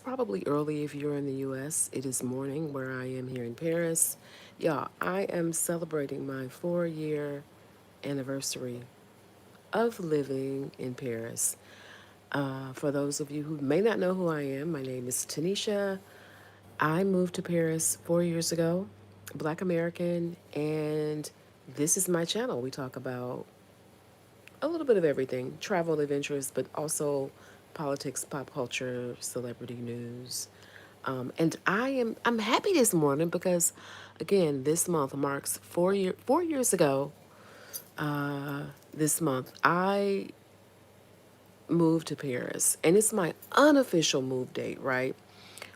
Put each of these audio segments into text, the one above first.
probably early if you're in the US. It is morning where I am here in Paris. Yeah, I am celebrating my 4 year anniversary of living in Paris. For those of you who may not know who I am, my name is Tanisha. I moved to Paris 4 years ago, Black American, and this is my channel. We talk about a little bit of everything, travel adventures, but also politics, pop culture, celebrity news. And I'm happy this morning because, again, this month marks 4 years ago. This month I moved to Paris, and it's my unofficial move date. Right,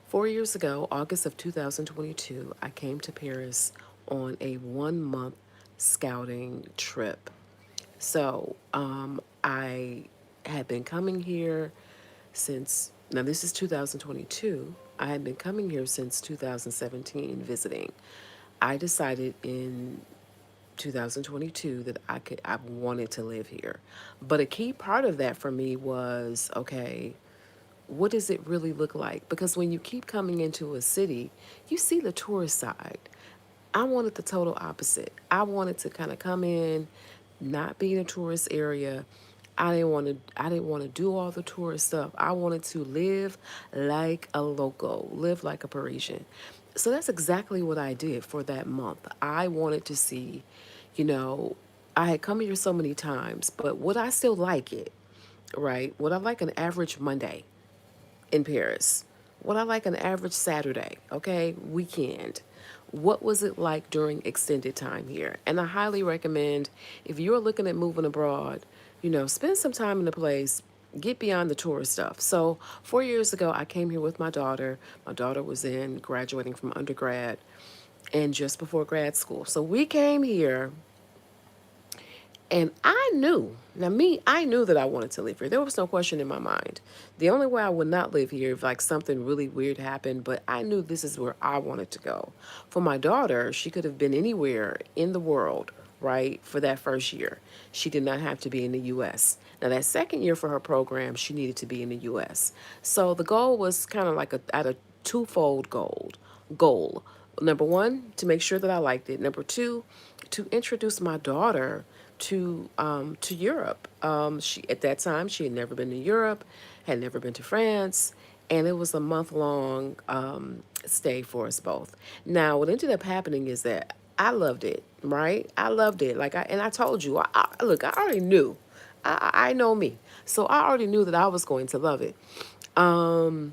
4 years ago, August of 2022, I came to Paris on a 1 month scouting trip. So I had been coming here since, now this is 2022. I had been coming here since 2017 visiting. I decided in 2022 that I wanted to live here. But a key part of that for me was, okay, what does it really look like? Because when you keep coming into a city, you see the tourist side. I wanted the total opposite. I wanted to kind of come in, not be in a tourist area. I didn't want to do all the tourist stuff. I wanted to live like a local, live like a Parisian. So that's exactly what I did for that month. I wanted to see, you know, I had come here so many times, but would I still like it? Right? Would I like an average Monday in Paris? Would I like an average Saturday, okay, weekend? What was it like during extended time here? And I highly recommend, if you're looking at moving abroad, spend some time in the place, get beyond the tourist stuff. So 4 years ago, I came here with my daughter. My daughter was in graduating from undergrad and just before grad school. So we came here, and I knew, now me, I knew that I wanted to live here. There was no question in my mind. The only way I would not live here if like something really weird happened, but I knew this is where I wanted to go. For my daughter, she could have been anywhere in the world, right, for that first year. She did not have to be in the US. Now that second year for her program, she needed to be in the US. So the goal was kind of like at a twofold goal. Number one, to make sure that I liked it. Number two, to introduce my daughter to Europe. She at that time she had never been to Europe, had never been to France, and it was a month long stay for us both. Now, what ended up happening is that I loved it. Right, I loved it. I told you, look, I already knew. I know me, so I already knew that I was going to love it. Hello,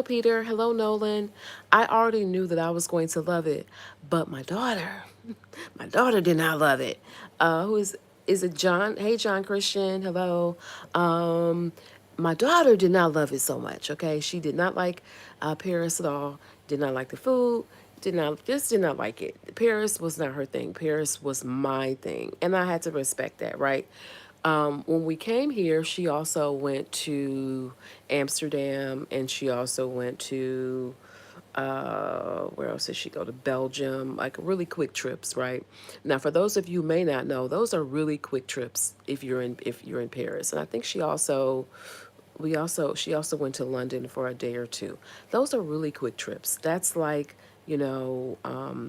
Peter. Hello, Nolan. I already knew that I was going to love it, but my daughter, my daughter did not love it. Who is it? John? Hey, John Christian. Hello. Um, my daughter did not love it so much. Okay, she did not like Paris at all. Did not like the food. Did not like it. Paris was not her thing. Paris was my thing, and I had to respect that, right? When we came here, she also went to Amsterdam, and she also went to where else did she go? To Belgium, like really quick trips, right? Now, for those of you who may not know, those are really quick trips if you're in Paris. And I think she also went to London for a day or two. Those are really quick trips. That's like, London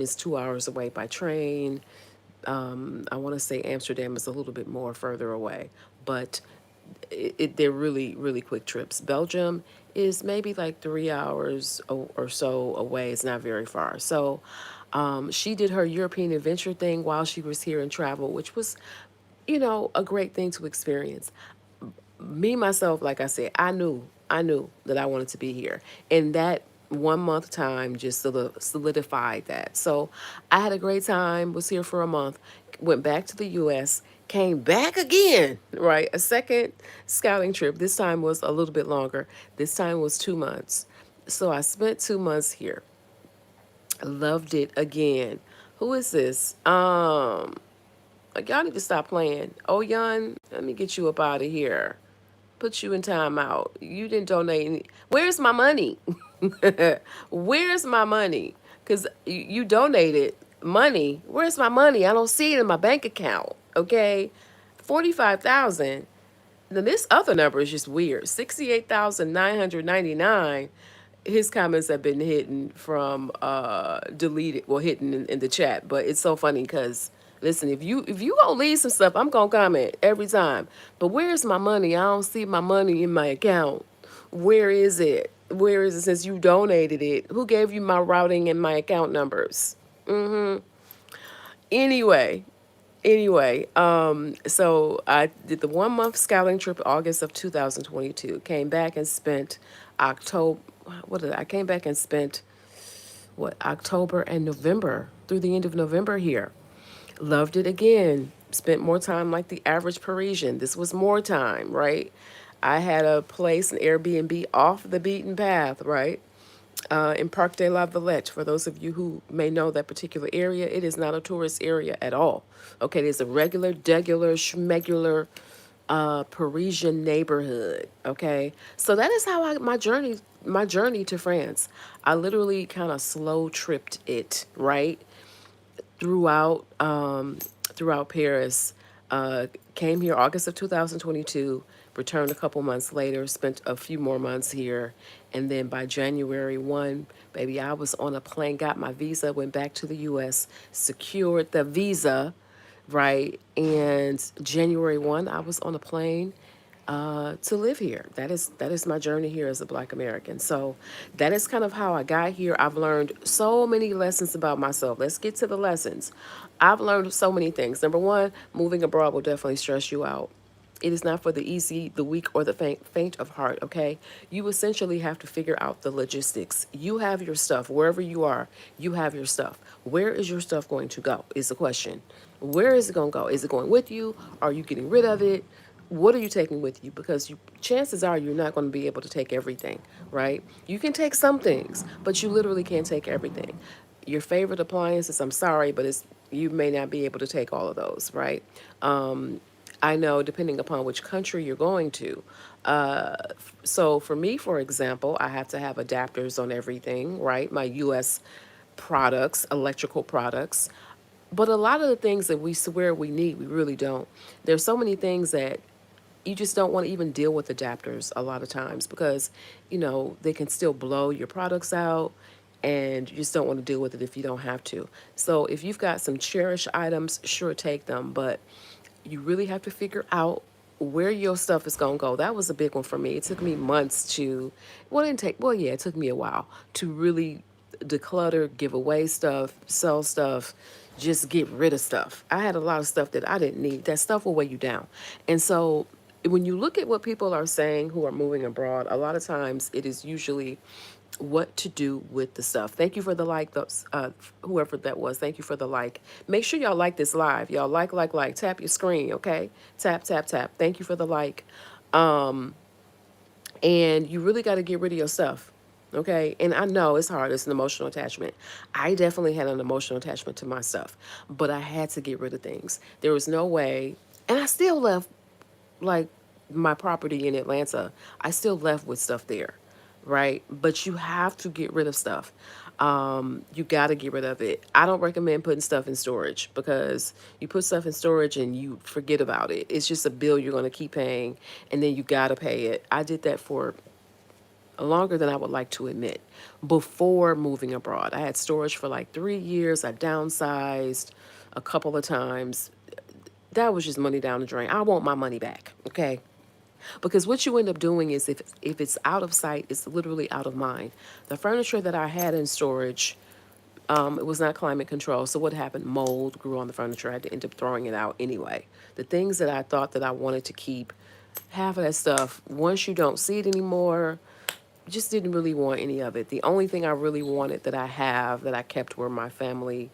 is 2 hours away by train. I want to say Amsterdam is a little bit more further away, but they're really, really quick trips. Belgium is maybe like 3 hours or so away. It's not very far. So she did her European adventure thing while she was here and travel, which was, a great thing to experience. Me, myself, like I said, I knew that I wanted to be here. And that 1 month time just solidified that. So I had a great time, was here for a month, went back to the US, came back again, right? A second scouting trip. This time was a little bit longer. This time was 2 months. So I spent 2 months here. Loved it again. Who is this? Like, y'all need to stop playing. Oh, Yun, let me get you up out of here. Put you in timeout. You didn't donate any. Where's my money? Where's my money? Because you donated money. Where's my money? I don't see it in my bank account. Okay, 45,000. Now this other number is just weird. 68,999. His comments have been hidden from deleted, well, hidden in the chat. But it's so funny because listen, if you gonna leave some stuff, I'm gonna comment every time. But where's my money? I don't see my money in my account. Where is it? Where is it since you donated it? Who gave you my routing and my account numbers? Anyway, so I did the 1 month scouting trip August of 2022. Came back and spent October. What did I came back and spent what October and November through the end of November here. Loved it again. Spent more time like the average Parisian. This was more time, right? I had a place, an Airbnb off the beaten path, right? In Parc de la Villette. For those of you who may know that particular area, it is not a tourist area at all. Okay, it is a regular, degular, schmegular Parisian neighborhood. Okay, so that is how my journey to France. I literally kind of slow tripped it, right? throughout throughout Paris. Uh, Came here August of 2022, returned a couple months later, spent a few more months here, and then by January 1, baby, I was on a plane, got my visa, went back to the US, secured the visa, right? And January 1, I was on a plane to live here. That is my journey here as a Black American. So that is kind of how I got here. I've learned so many lessons about myself. Let's get to the lessons. I've learned so many things. Number one, moving abroad will definitely stress you out. It is not for the easy, the weak, or the faint of heart, okay? You essentially have to figure out the logistics. You have your stuff. Wherever you are, you have your stuff. Where is your stuff going to go is the question. Where is it going to go? Is it going with you? Are you getting rid of it? What are you taking with you? Because chances are you're not going to be able to take everything, right? You can take some things, but you literally can't take everything. Your favorite appliances, I'm sorry, but you may not be able to take all of those, right? I know depending upon which country you're going to. So for me, for example, I have to have adapters on everything, right? My US products, electrical products. But a lot of the things that we swear we need, we really don't. There's so many things that you just don't want to even deal with adapters a lot of times because, they can still blow your products out and you just don't want to deal with it if you don't have to. So if you've got some cherished items, sure, take them. But you really have to figure out where your stuff is going to go. That was a big one for me. It took me months well, it didn't take, well, yeah, it took me a while to really declutter, give away stuff, sell stuff, just get rid of stuff. I had a lot of stuff that I didn't need. That stuff will weigh you down. And so when you look at what people are saying who are moving abroad, a lot of times it is usually what to do with the stuff. Thank you for the like, whoever that was. Thank you for the like. Make sure y'all like this live. Y'all like. Tap your screen, okay? Tap, tap, tap. Thank you for the like. And you really got to get rid of your stuff, okay? And I know it's hard. It's an emotional attachment. I definitely had an emotional attachment to my stuff, but I had to get rid of things. There was no way, and I still left like my property in Atlanta, I still left with stuff there, right? But you have to get rid of stuff. You got to get rid of it. I don't recommend putting stuff in storage because you put stuff in storage and you forget about it. It's just a bill you're going to keep paying and then you got to pay it. I did that for longer than I would like to admit before moving abroad. I had storage for like 3 years. I downsized a couple of times. That was just money down the drain. I want my money back, okay? Because what you end up doing is if it's out of sight, it's literally out of mind. The furniture that I had in storage, it was not climate controlled. So what happened? Mold grew on the furniture. I had to end up throwing it out anyway. The things that I thought that I wanted to keep, half of that stuff, once you don't see it anymore, just didn't really want any of it. The only thing I really wanted that I have that I kept were my family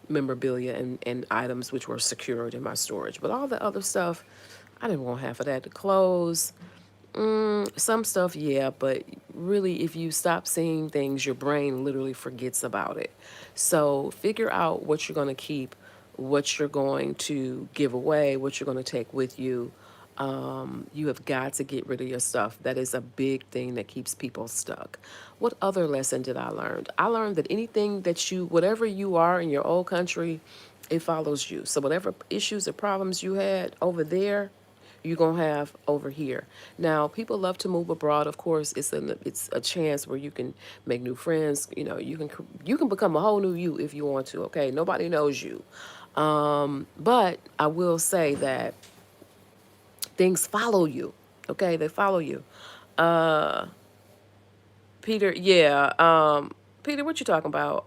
memorabilia and items which were secured in my storage. But all the other stuff, I didn't want half of that. The clothes, some stuff, yeah, but really, if you stop seeing things, your brain literally forgets about it. So figure out what you're going to keep, what you're going to give away, what you're going to take with you. You have got to get rid of your stuff. That is a big thing that keeps people stuck. What other lesson did I learn? I learned that anything that whatever you are in your old country, it follows you. So whatever issues or problems you had over there, you're gonna have over here. Now, people love to move abroad. Of course, it's a chance where you can make new friends. You know, you can become a whole new you if you want to. Okay, nobody knows you, but I will say that things follow you. Okay, they follow you. Peter, yeah. Peter, what you talking about?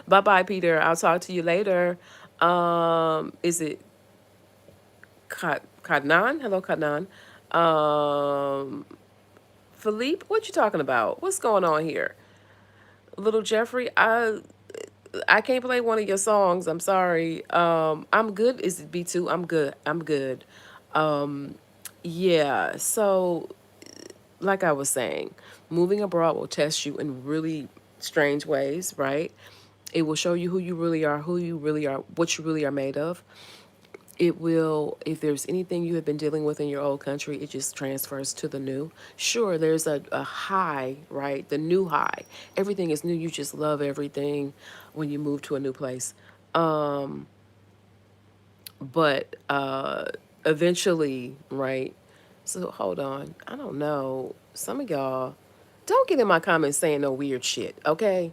Bye bye, Peter. I'll talk to you later. Is it Kadnan? Hello, Kadnan. Um, Philippe, what you talking about? What's going on here? Little Jeffrey, I can't play one of your songs. I'm sorry. I'm good. Is it B2? I'm good. I'm good. Yeah. So, like I was saying, moving abroad will test you in really strange ways, right? It will show you who you really are, what you really are made of. It will, if there's anything you have been dealing with in your old country, it just transfers to the new. Sure, there's a high, right? The new high. Everything is new. You just love everything when you move to a new place. But eventually, right? So hold on. I don't know. Some of y'all don't get in my comments saying no weird shit, okay?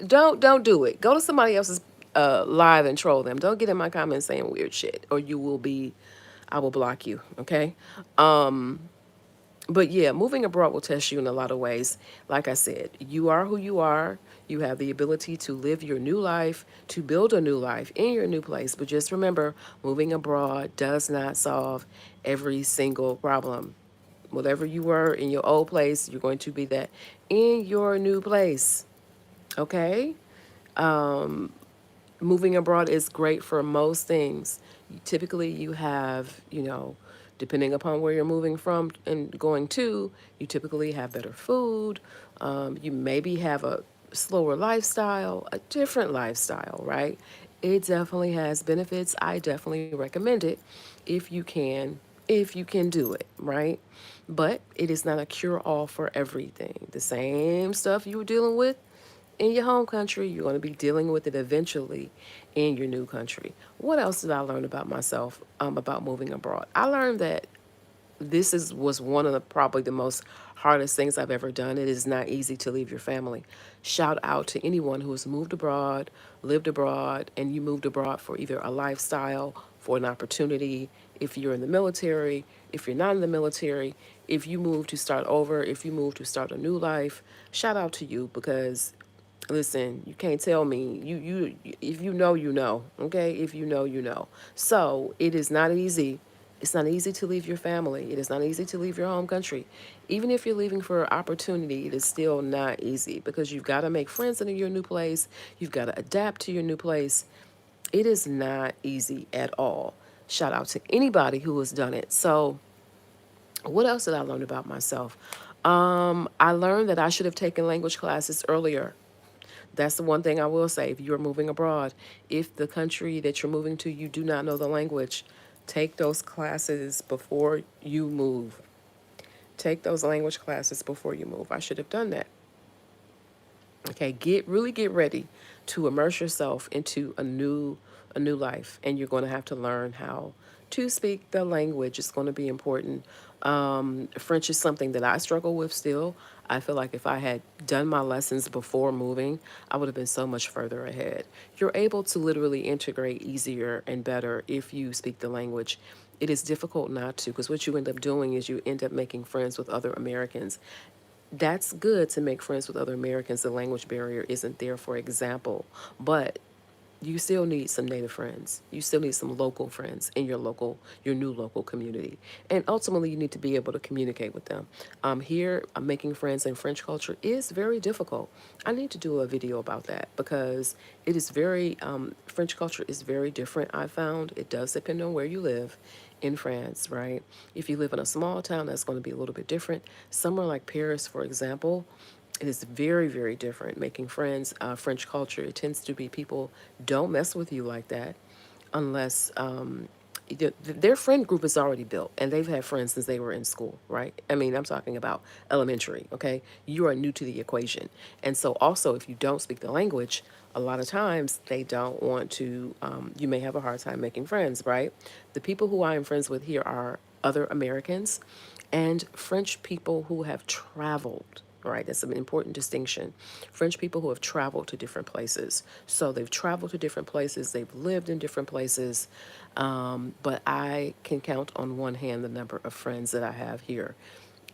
Don't do it. Go to somebody else's live and troll them. Don't get in my comments saying weird shit, or you will be. I will block you. Okay. But yeah, moving abroad will test you in a lot of ways. Like I said, you are who you are. You have the ability to live your new life, to build a new life in your new place. But just remember, moving abroad does not solve every single problem. Whatever you were in your old place, you're going to be that in your new place. Okay? Moving abroad is great for most things. Typically, you have, depending upon where you're moving from and going to, you typically have better food. You maybe have a slower lifestyle, a different lifestyle, right? It definitely has benefits. I definitely recommend it if you can, if you can do it, right? But it is not a cure all for everything. The same stuff you were dealing with in your home country, you're going to be dealing with it eventually in your new country. What else did I learn about myself about moving abroad? I learned that was one of the probably the most hardest things I've ever done. It is not easy to leave your family. Shout out to anyone who has moved abroad, lived abroad, and you moved abroad for either a lifestyle, for an opportunity, if you're in the military, if you're not in the military, if you move to start over, if you move to start a new life. Shout out to you because listen, you can't tell me. If you know, you know. Okay? If you know, you know. So, it is not easy. It's not easy to leave your family. It is not easy to leave your home country. Even if you're leaving for opportunity, it is still not easy because you've got to make friends in your new place. You've got to adapt to your new place. It is not easy at all. Shout out to anybody who has done it. So, what else did I learn about myself? I learned that I should have taken language classes earlier. That's the one thing I will say. If you're moving abroad, if the country that you're moving to, you do not know the language, take those classes before you move. Take those language classes before you move. I should have done that. Okay, get ready to immerse yourself into a new life, and you're going to have to learn how to speak the language. It's going to be important. French is something that I struggle with still. I feel like if I had done my lessons before moving, I would have been so much further ahead. You're able to literally integrate easier and better if you speak the language. It is difficult not to, because what you end up doing is you end up making friends with other Americans. That's good to make friends with other Americans. The language barrier isn't there, for example, but you still need some native friends. You still need some local friends in your new local community. And ultimately, you need to be able to communicate with them. Here, making friends in French culture is very difficult. I need to do a video about that because it is French culture is very different, I found. It does depend on where you live in France, right? If you live in a small town, that's going to be a little bit different. Somewhere like Paris, for example, it is very, very different. Making friends, French culture, it tends to be people don't mess with you like that unless their friend group is already built and they've had friends since they were in school, right? I mean, I'm talking about elementary, okay? You are new to the equation. And so, also, if you don't speak the language, a lot of times they don't want to, you may have a hard time making friends, right? The people who I am friends with here are other Americans and French people who have traveled. All right, that's an important distinction. French people who have traveled to different places. So they've traveled to different places, they've lived in different places, but I can count on one hand the number of friends that I have here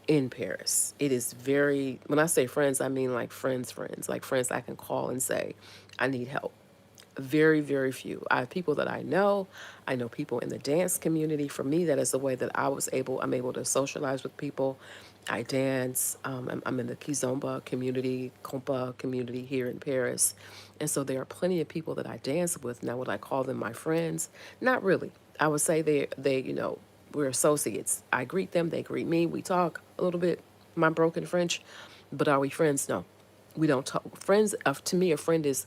in Paris. It is very, when I say friends, I mean like friends, like friends I can call and say, I need help. Very, very few. I have people that I know. I know people in the dance community. For me, that is the way that I'm able to socialize with people. I dance. I'm in the Kizomba community, Compa community here in Paris. And so there are plenty of people that I dance with. Now, would I call them my friends? Not really. I would say we're associates. I greet them, they greet me. We talk a little bit, my broken French. But are we friends? No, we don't talk. Friends, to me, a friend is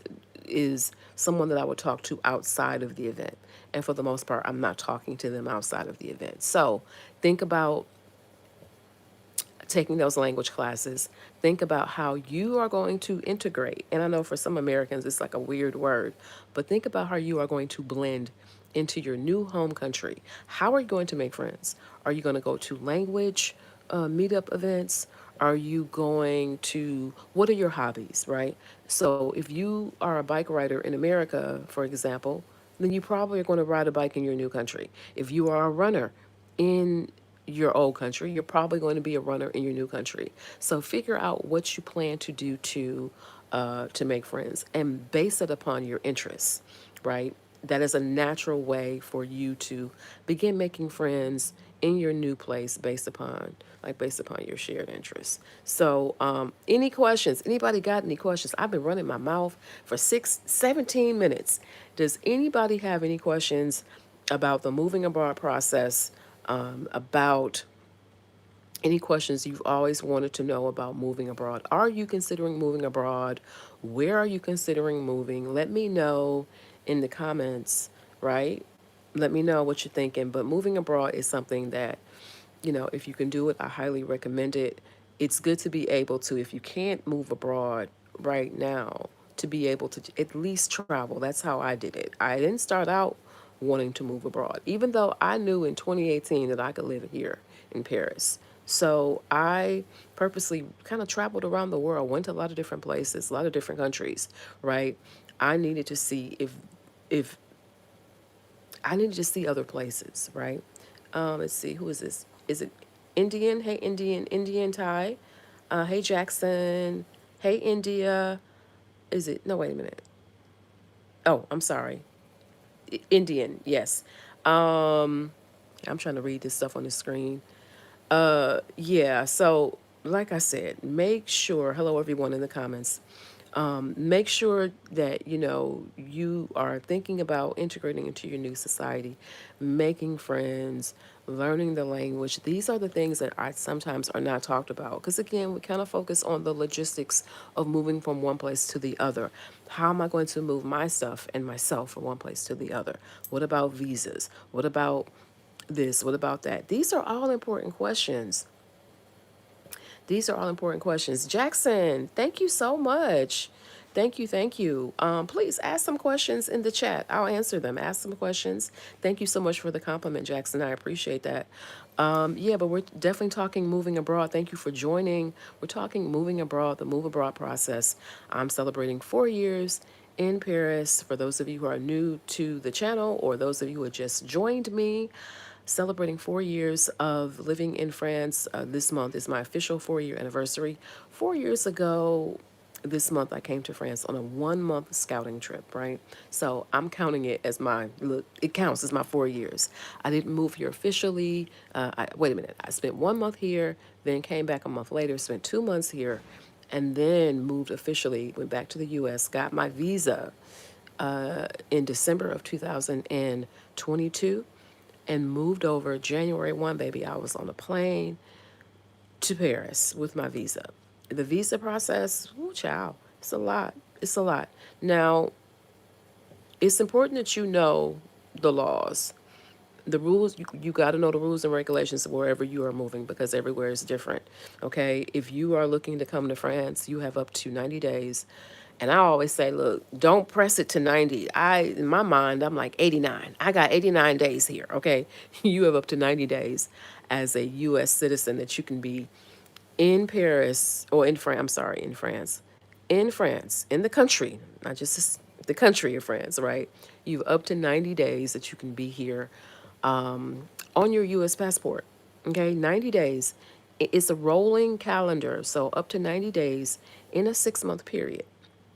someone that I would talk to outside of the event. And for the most part, I'm not talking to them outside of the event. So think about taking those language classes. Think about how you are going to integrate. And I know for some Americans, it's like a weird word, but think about how you are going to blend into your new home country. How are you going to make friends? Are you going to go to language meetup events? Are you going to, what are your hobbies, right? So if you are a bike rider in America, for example, then you probably are going to ride a bike in your new country. If you are a runner in your old country, you're probably going to be a runner in your new country. So figure out what you plan to do to make friends and base it upon your interests, right? That is a natural way for you to begin making friends in your new place based upon your shared interests. So any questions? Anybody got any questions? I've been running my mouth for 17 minutes. Does anybody have any questions about the moving abroad process, about any questions you've always wanted to know about moving abroad? Are you considering moving abroad? Where are you considering moving? Let me know in the comments, right? Let me know what you're thinking. But moving abroad is something that, if you can do it, I highly recommend it. It's good to be able to, if you can't move abroad right now, to be able to at least travel. That's how I did it. I didn't start out wanting to move abroad, even though I knew in 2018 that I could live here in Paris. So I purposely kind of traveled around the world, went to a lot of different places, a lot of different countries, right? I needed to see if I needed to see other places, right? Let's see, who is this? Is it Indian? Hey, Indian Thai. Hey, Jackson. Hey, India. Is it? No, wait a minute. Oh, I'm sorry. Indian, yes. Um, I'm trying to read this stuff on the screen. Yeah, so like I said, make sure, hello everyone in the comments. Make sure that you are thinking about integrating into your new society, making friends, learning the language. These are the things that I sometimes are not talked about because again, we kind of focus on the logistics of moving from one place to the other. How am I going to move my stuff and myself from one place to the other? What about visas? What about this? What about that? These are all important questions. These are all important questions. Jackson, thank you so much. Thank you, thank you. Please ask some questions in the chat. I'll answer them. Ask some questions. Thank you so much for the compliment, Jackson. I appreciate that. Yeah, but we're definitely talking moving abroad. Thank you for joining. We're talking moving abroad, the move abroad process. I'm celebrating 4 years in Paris. For those of you who are new to the channel or those of you who have just joined me, celebrating 4 years of living in France. This month is my official 4 year anniversary. 4 years ago, this month I came to France on a 1 month scouting trip, right? So I'm counting it as look, it counts as my 4 years. I didn't move here officially. Wait a minute. I spent 1 month here, then came back a month later, spent 2 months here, and then moved officially, went back to the US, got my visa in December of 2022 and moved over January 1, baby. I was on a plane to Paris with my visa. The visa process, ooh, child, it's a lot. It's a lot. Now, it's important that you know the laws. The rules, you got to know the rules and regulations wherever you are moving because everywhere is different. Okay, if you are looking to come to France, you have up to 90 days. And I always say, look, don't press it to 90. In my mind, I'm like 89. I got 89 days here. Okay, you have up to 90 days as a U.S. citizen that you can be in Paris or in France. I'm sorry, in France, in the country, not just the country of France, right? You've up to 90 days that you can be here on your U.S. passport. Okay, 90 days. It's a rolling calendar, so up to 90 days in a 6 month period,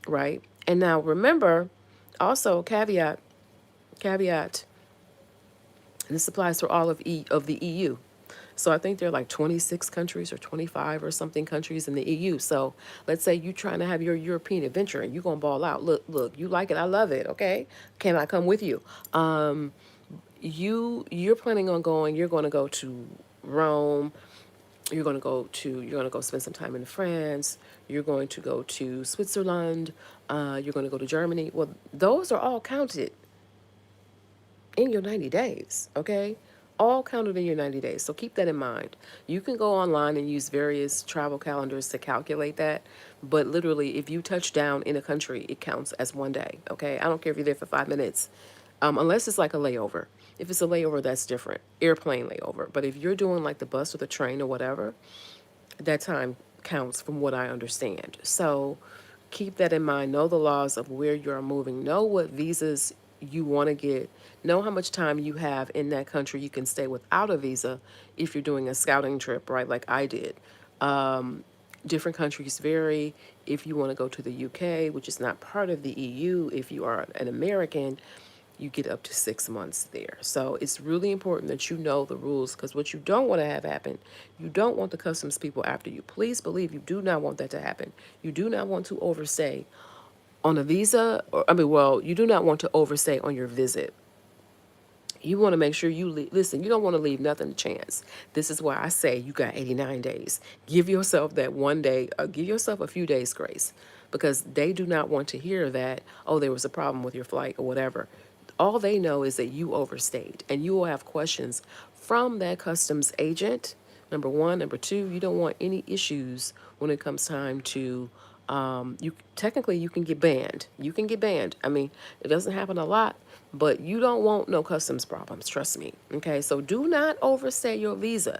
right? And now remember, also caveat, and this applies to all of the EU. So I think there are like 26 countries or 25 or something countries in the EU. So let's say you're trying to have your European adventure and you're gonna ball out. Look, you like it, I love it. Okay, can I come with you? You're planning on going. You're going to go to Rome. You're going to go spend some time in France. You're going to go to Switzerland. You're going to go to Germany. Well, those are all counted in your 90 days, okay? All counted in your 90 days. So keep that in mind. You can go online and use various travel calendars to calculate that. But literally, if you touch down in a country, it counts as 1 day, okay? I don't care if you're there for 5 minutes, unless it's like a layover. If it's a layover, that's different. Airplane layover. But if you're doing like the bus or the train or whatever, that time counts from what I understand. So keep that in mind. Know the laws of where you're moving. Know what visas you want to get. Know how much time you have in that country you can stay without a visa if you're doing a scouting trip, right? Like I did. Different countries vary. If you want to go to the UK, which is not part of the EU, if you are an American, you get up to 6 months there. So it's really important that you know the rules because what you don't want to have happen, you don't want the customs people after you. Please believe you do not want that to happen. You do not want to overstay on a visa, well, you do not want to overstay on your visit. You want to make sure listen, you don't want to leave nothing to chance. This is why I say you got 89 days. Give yourself that 1 day, give yourself a few days grace because they do not want to hear that, oh, there was a problem with your flight or whatever. All they know is that you overstayed and you will have questions from that customs agent. Number one. Number two, you don't want any issues when it comes time to you technically you can get banned. You can get banned. I mean, it doesn't happen a lot, but you don't want no customs problems, trust me. Okay? So do not overstay your visa.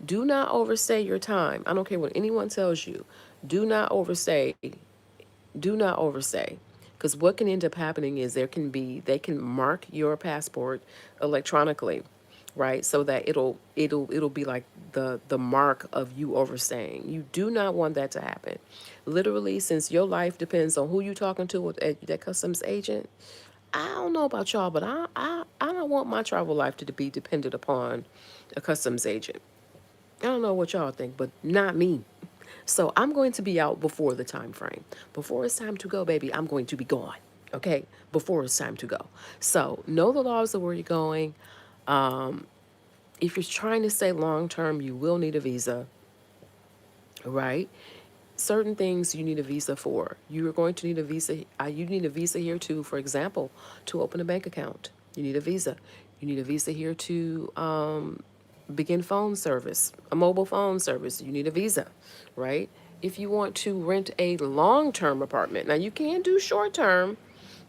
Do not overstay your time. I don't care what anyone tells you. Do not overstay. Do not overstay. Because what can end up happening is they can mark your passport electronically, right? So that it'll be like the mark of you overstaying. You do not want that to happen. Literally, since your life depends on who you talking to with that customs agent, I don't know about y'all, but I don't want my travel life to be dependent upon a customs agent. I don't know what y'all think, but not me. So I'm going to be out before the time frame. Before it's time to go, baby, I'm going to be gone. Okay? Before it's time to go. So know the laws of where you're going. If you're trying to stay long term, you will need a visa, right? Certain things you need a visa for. You are going to need a visa. You need a visa here too, for example, to open a bank account. You need a visa. You need a visa here to begin phone service, a mobile phone service. You need a visa, right? If you want to rent a long-term apartment, now you can do short-term,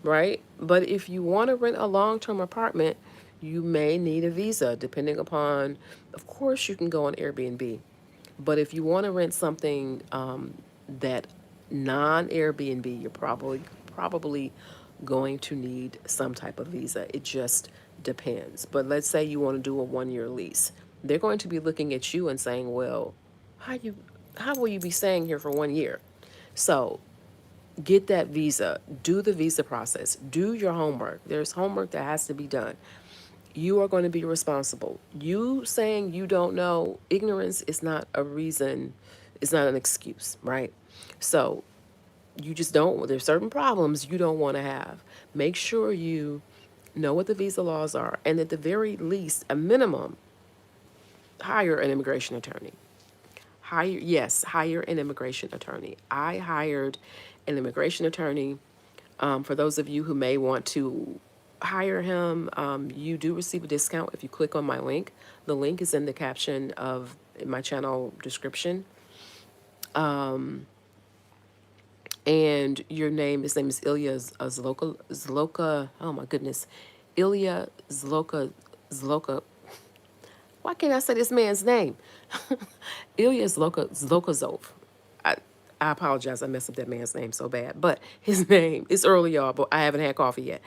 right? But if you want to rent a long-term apartment, you may need a visa, depending upon, of course, you can go on Airbnb. But if you want to rent something that non-Airbnb, you're probably going to need some type of visa. It just depends. But let's say you want to do a 1 year lease. They're going to be looking at you and saying, well, how you how will you be staying here for 1 year? So get that visa, do the visa process, do your homework. There's homework that has to be done. You are going to be responsible. You saying you don't know, ignorance is not a reason, it's not an excuse, right? So you just don't, there's certain problems you don't want to have. Make sure you know what the visa laws are, and at the very least, a minimum, hire an immigration attorney. Hire an immigration attorney. I hired an immigration attorney. For those of you who may want to hire him, you do receive a discount if you click on my link. The link is in the caption of my channel description. And his name is Ilya Zloka. Oh my goodness. Ilya Zloka. Why can't I say this man's name? Ilya Zlokazov. I, I apologize. I messed up that man's name so bad. But his name, it's early, y'all, but I haven't had coffee yet.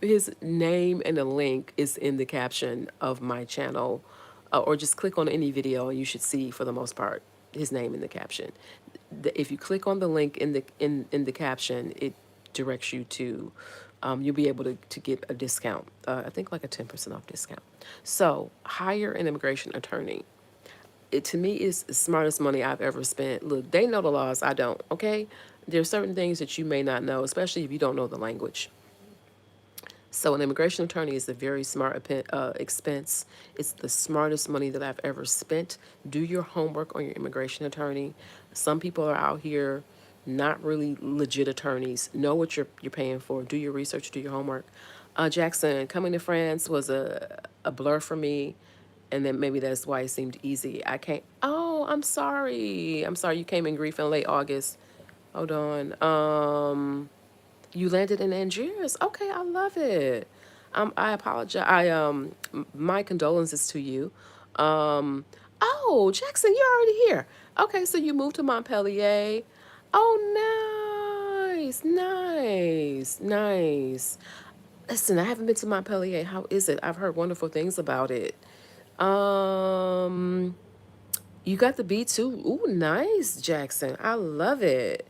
His name and the link is in the caption of my channel, or just click on any video and you should see, for the most part, his name in the caption. If you click on the link in the caption, it directs you to, you'll be able to get a discount. I think like a 10% off discount. So hire an immigration attorney. It to me is the smartest money I've ever spent. Look, they know the laws, I don't. Okay, there are certain things that you may not know, especially if you don't know the language. So an immigration attorney is a very smart expense. It's the smartest money that I've ever spent. Do your homework on your immigration attorney. Some people are out here not really legit attorneys. Know what you're paying for. Do your research. Do your homework. Jackson, coming to France was a blur for me, and then maybe that's why it seemed easy. I can't. Oh, I'm sorry. I'm sorry. You came in grief in late August. Hold on. You landed in Algiers. Okay, I love it. I apologize. My condolences to you. Um, oh, Jackson, you're already here. Okay, so you moved to Montpellier. Oh, nice, nice, nice. Listen, I haven't been to Montpellier. How is it? I've heard wonderful things about it. You got the B2. Ooh, nice, Jackson. I love it.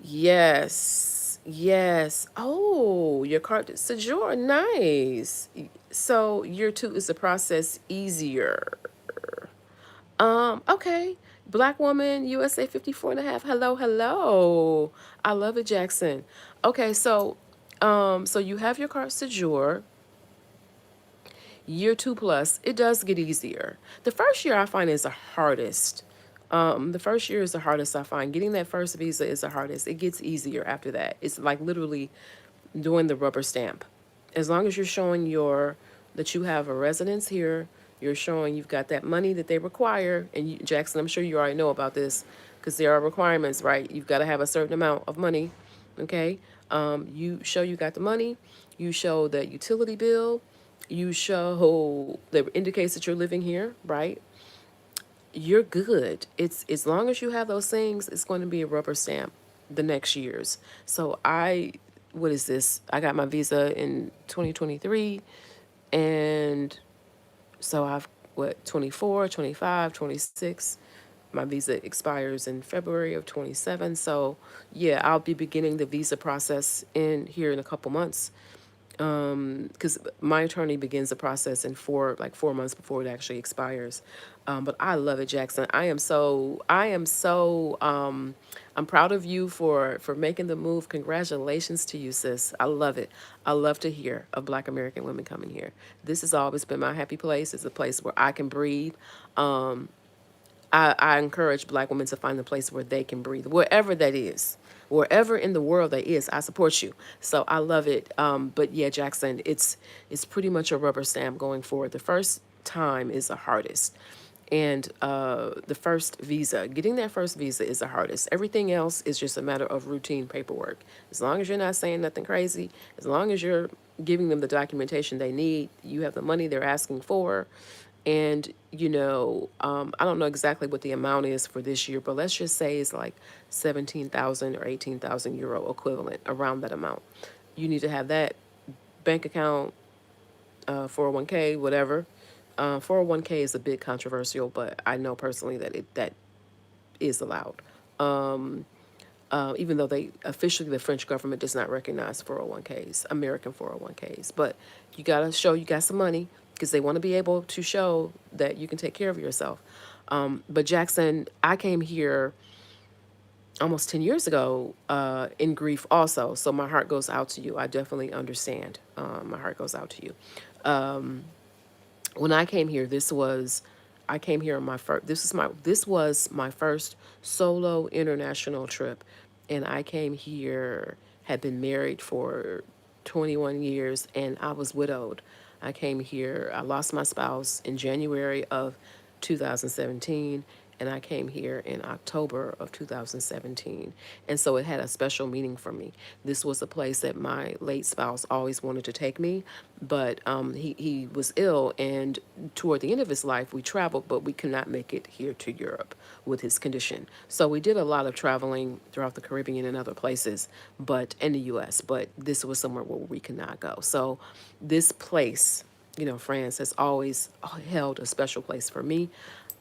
Yes. Yes. Oh, your carte de séjour. Nice. So year two is the process easier. Okay. Black woman, USA 54 and a half. Hello, hello. I love it, Jackson. Okay, so you have your carte séjour. Year two plus, it does get easier. The first year I find is the hardest. The first year is the hardest I find. Getting that first visa is the hardest. It gets easier after that. It's like literally doing the rubber stamp. As long as you're showing that you have a residence here, you're showing you've got that money that they require. And you, Jackson, I'm sure you already know about this because there are requirements, right? You've got to have a certain amount of money. Okay. You show you got the money. You show that utility bill. You show that indicates that you're living here, right? You're good. It's as long as you have those things, it's going to be a rubber stamp the next years. So what is this? I got my visa in 2023, and so I've, what, 24, 25, 26. My visa expires in February of 27. So yeah, I'll be beginning the visa process in here in a couple months, because my attorney begins the process in 4 months before it actually expires. But I love it, Jackson. I'm proud of you for making the move. Congratulations to you, sis. I love it. I love to hear of Black American women coming here. This has always been my happy place. It's a place where I can breathe. I encourage Black women to find a place where they can breathe, wherever that is. Wherever in the world that is, I support you. So I love it. But yeah, Jackson, it's pretty much a rubber stamp going forward. The first time is the hardest. And the first visa, getting that first visa is the hardest. Everything else is just a matter of routine paperwork. As long as you're not saying nothing crazy, as long as you're giving them the documentation they need, you have the money they're asking for, and, I don't know exactly what the amount is for this year, but let's just say it's like 17,000 or 18,000 euro equivalent, around that amount. You need to have that bank account, 401k, whatever. 401k is a bit controversial, but I know personally that is allowed. Even though the French government does not recognize 401ks, American 401ks. But you got to show you got some money because they want to be able to show that you can take care of yourself. But Jackson, I came here almost 10 years ago in grief also. So my heart goes out to you. I definitely understand. My heart goes out to you. When I came here, I came here on my first, this was my first solo international trip. And I came here, had been married for 21 years, and I was widowed. I came here, I lost my spouse in January of 2017, and I came here in October of 2017. And so it had a special meaning for me. This was a place that my late spouse always wanted to take me, but he was ill, and toward the end of his life, we traveled, but we could not make it here to Europe with his condition. So we did a lot of traveling throughout the Caribbean and other places, but in the US, but this was somewhere where we could not go. So this place, France has always held a special place for me.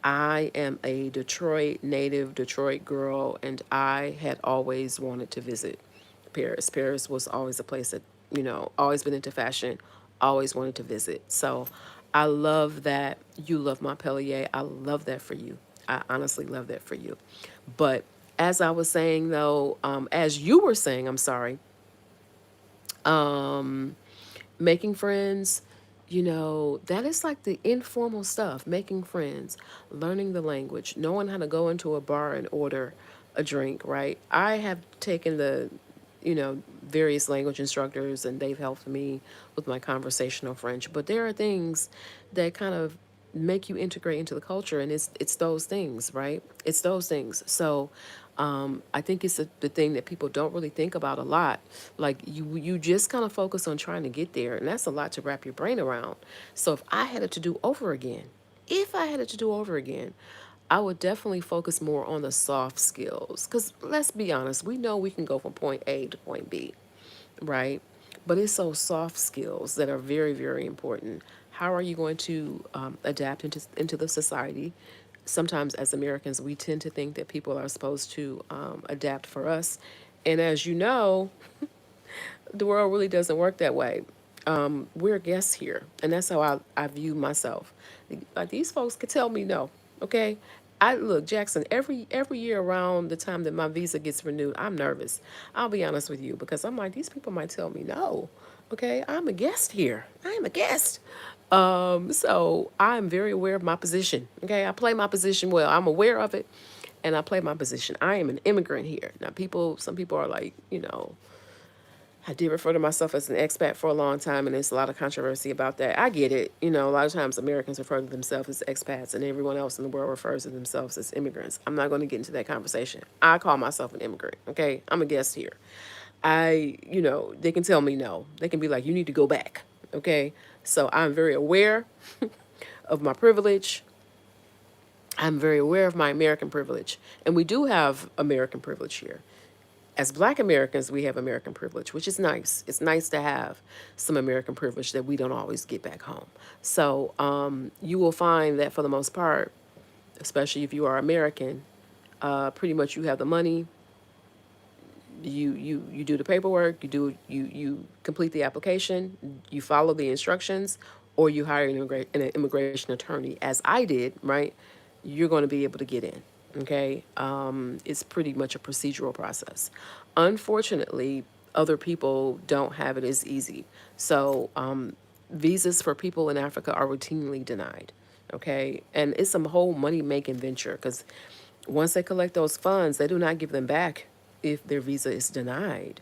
I am a Detroit native, Detroit girl, and I had always wanted to visit Paris. Paris was always a place that, always been into fashion, always wanted to visit. So I love that you love Montpellier. I love that for you. I honestly love that for you. But as I was saying, though, as you were saying, I'm sorry, making friends, that is like the informal stuff. Making friends, learning the language, knowing how to go into a bar and order a drink, right? I have taken various language instructors, and they've helped me with my conversational French. But there are things that kind of make you integrate into the culture, and it's those things, right? It's those things. So I think it's the thing that people don't really think about a lot. Like you just kind of focus on trying to get there, and that's a lot to wrap your brain around. So if I had it to do over again, I would definitely focus more on the soft skills. Because let's be honest, we know we can go from point A to point B, right? But it's those soft skills that are very, very important. How are you going to adapt into the society? Sometimes, as Americans, we tend to think that people are supposed to adapt for us, and as you know, the world really doesn't work that way. We're guests here, and that's how I view myself. Like these folks could tell me no, okay? I look, Jackson, every year around the time that my visa gets renewed, I'm nervous. I'll be honest with you, because I'm like, these people might tell me no. Okay, I'm a guest here. I am a guest. So I'm very aware of my position. Okay, I play my position well. I'm aware of it, and I play my position. I am an immigrant here. Now, some people are like, I did refer to myself as an expat for a long time, and there's a lot of controversy about that. I get it. A lot of times Americans refer to themselves as expats, and everyone else in the world refers to themselves as immigrants. I'm not going to get into that conversation. I call myself an immigrant, okay? I'm a guest here. They can tell me no. They can be like, you need to go back, okay? So I'm very aware of my privilege. I'm very aware of my American privilege. And we do have American privilege here. As Black Americans, we have American privilege, which is nice. It's nice to have some American privilege that we don't always get back home. So you will find that for the most part, especially if you are American, pretty much you have the money. You do the paperwork. You complete the application. You follow the instructions, or you hire an immigration attorney, as I did. Right, you're going to be able to get in. Okay, it's pretty much a procedural process. Unfortunately, other people don't have it as easy. So visas for people in Africa are routinely denied. Okay, and it's some whole money making venture, because once they collect those funds, they do not give them back if their visa is denied.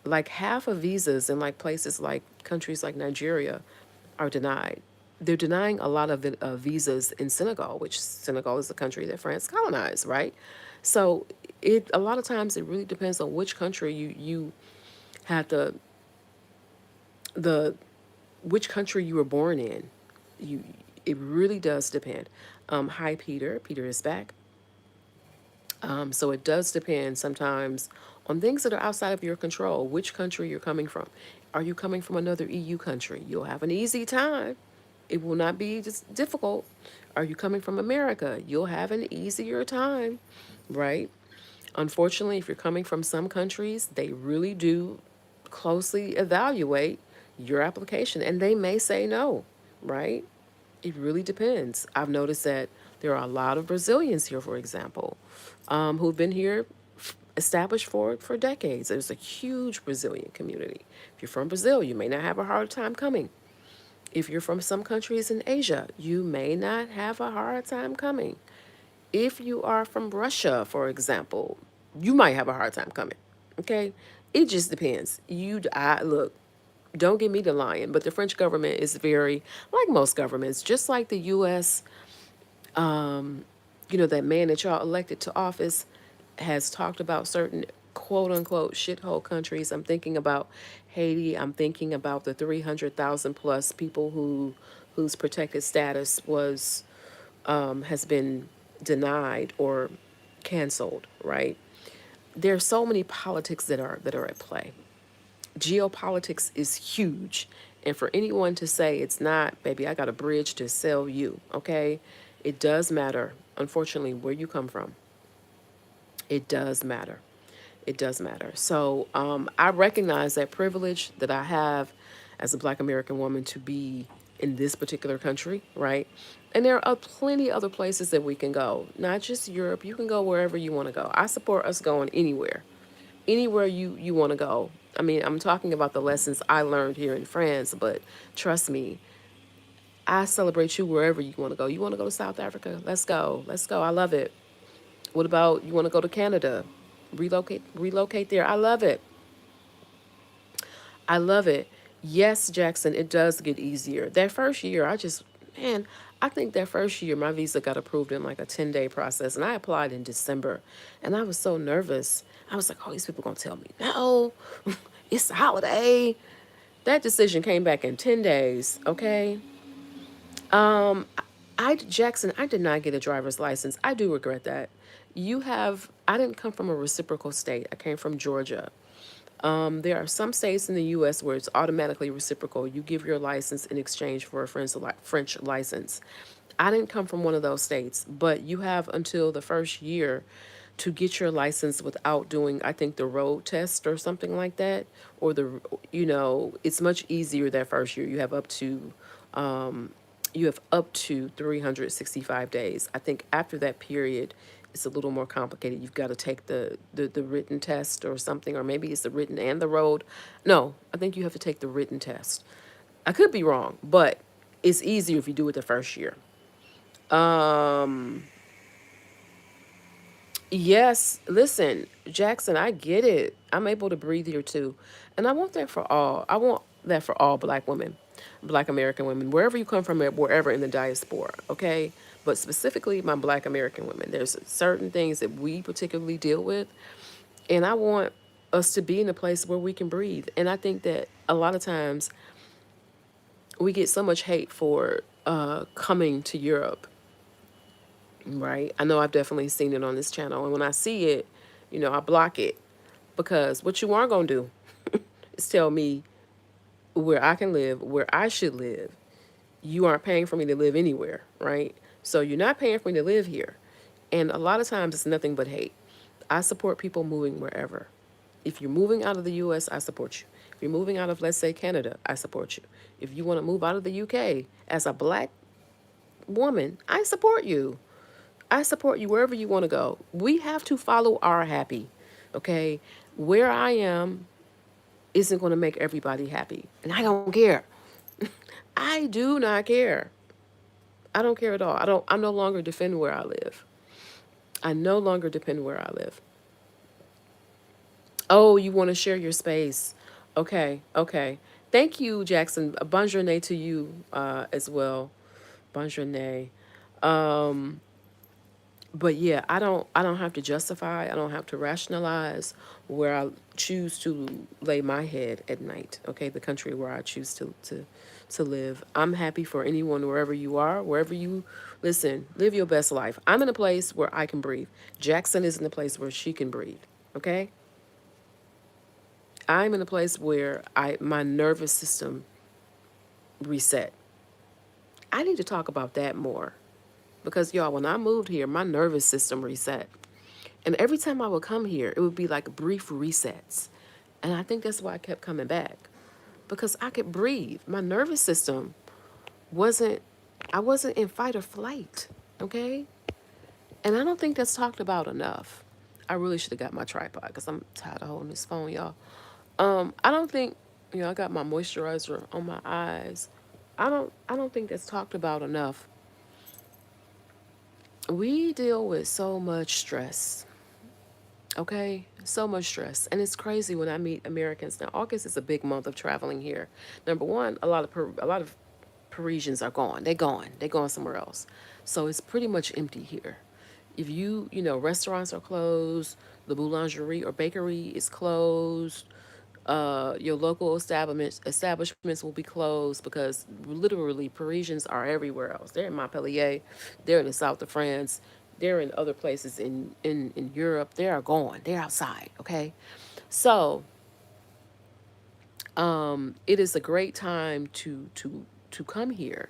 Like half of visas in like places like countries like Nigeria are denied. They're denying a lot of visas in Senegal, which Senegal is a country that France colonized, right? So a lot of times it really depends on which country you had the which country you were born in. You It really does depend. Hi, Peter. Peter is back. So it does depend sometimes on things that are outside of your control, which country you're coming from. Are you coming from another EU country? You'll have an easy time. It will not be just difficult. Are you coming from America? You'll have an easier time, right? Unfortunately, if you're coming from some countries, they really do closely evaluate your application, and they may say no, right? It really depends. I've noticed that there are a lot of Brazilians here, for example, who've been here established for decades. There's a huge Brazilian community. If you're from Brazil, you may not have a hard time coming. If you're from some countries in Asia, you may not have a hard time coming. If you are from Russia, for example, you might have a hard time coming. Okay? It just depends. I look, Don't get me to lying, but the French government is very, like most governments, just like the U.S. That man that y'all elected to office has talked about certain quote unquote shithole countries. I'm thinking about Haiti. I'm thinking about the 300,000 plus people whose protected status was has been denied or canceled, right? There's so many politics that are at play. Geopolitics is huge. And for anyone to say it's not, baby, I got a bridge to sell you, okay? It does matter, unfortunately, where you come from. It does matter. It does matter. So I recognize that privilege that I have as a Black American woman to be in this particular country, right? And there are plenty other places that we can go, not just Europe. You can go wherever you want to go. I support us going anywhere, anywhere you want to go. I mean, I'm talking about the lessons I learned here in France, but trust me, I celebrate you wherever you want to go. You want to go to South Africa? Let's go. Let's go. I love it. What about you want to go to Canada? Relocate there. I love it. I love it. Yes, Jackson, it does get easier. That first year, man, I think that first year my visa got approved in like a 10-day process, and I applied in December. And I was so nervous. I was like, oh, these people going to tell me, no, it's a holiday. That decision came back in 10 days, okay? Jackson, I did not get a driver's license. I do regret that. I didn't come from a reciprocal state. I came from Georgia. There are some states in the U.S. where it's automatically reciprocal. You give your license in exchange for a French license. I didn't come from one of those states, but you have until the first year to get your license without doing, I think, the road test or something like that. It's much easier that first year. You have up to 365 days. I think after that period, it's a little more complicated. You've got to take the written test or something, or maybe it's the written and the road. No, I think you have to take the written test. I could be wrong, but it's easier if you do it the first year. Um, Yes, listen, Jackson, I get it. I'm able to breathe here too. And I want that for all. I want that for all Black women, Black American women, wherever you come from, wherever in the diaspora, okay? But specifically, my Black American women, there's certain things that we particularly deal with. And I want us to be in a place where we can breathe. And I think that a lot of times we get so much hate for coming to Europe, right? I know I've definitely seen it on this channel. And when I see it, I block it. Because what you aren't going to do is tell me where I can live, where I should live. You aren't paying for me to live anywhere, right? So you're not paying for me to live here. And a lot of times it's nothing but hate. I support people moving wherever. If you're moving out of the US, I support you. If you're moving out of, let's say, Canada, I support you. If you want to move out of the UK as a Black woman, I support you. I support you wherever you want to go. We have to follow our happy, okay? Where I am isn't going to make everybody happy. And I don't care. I do not care. I don't care at all. I no longer defend where I live. I no longer depend where I live. Oh, you want to share your space. Okay, okay. Thank you, Jackson. A bonjour to you as well. Bonjour. But yeah, I don't have to justify, I don't have to rationalize where I choose to lay my head at night, okay? The country where I choose to live. I'm happy for anyone wherever you are, wherever you listen, live your best life. I'm in a place where I can breathe. Jackson is in a place where she can breathe, okay? I'm in a place where my nervous system reset. I need to talk about that more because y'all, when I moved here, my nervous system reset. And every time I would come here, it would be like brief resets. And I think that's why I kept coming back because I could breathe. My nervous system wasn't, I wasn't in fight or flight, okay? And I don't think that's talked about enough. I really should have got my tripod because I'm tired of holding this phone, y'all. I don't think, I got my moisturizer on my eyes. I don't think that's talked about enough. We deal with so much stress. Okay, so much stress, and it's crazy when I meet Americans. Now, August is a big month of traveling here. Number one, a lot of Parisians are gone. They're gone. They're going somewhere else. So it's pretty much empty here. If restaurants are closed, the boulangerie or bakery is closed. Your local establishments will be closed because literally Parisians are everywhere else. They're in Montpellier, they're in the south of France, they're in other places in Europe. They are gone. They're outside. Okay, so it is a great time to come here,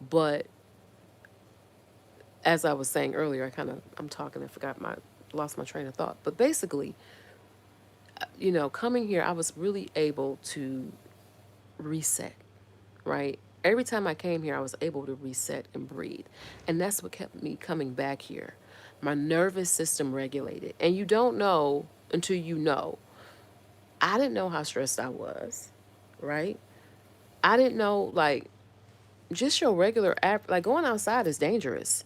but as I was saying earlier, I'm talking and forgot my lost my train of thought. But basically, coming here, I was really able to reset, right? Every time I came here, I was able to reset and breathe. And that's what kept me coming back here. My nervous system regulated. And you don't know until you know. I didn't know how stressed I was, right? I didn't know, like, just your regular app, like going outside is dangerous.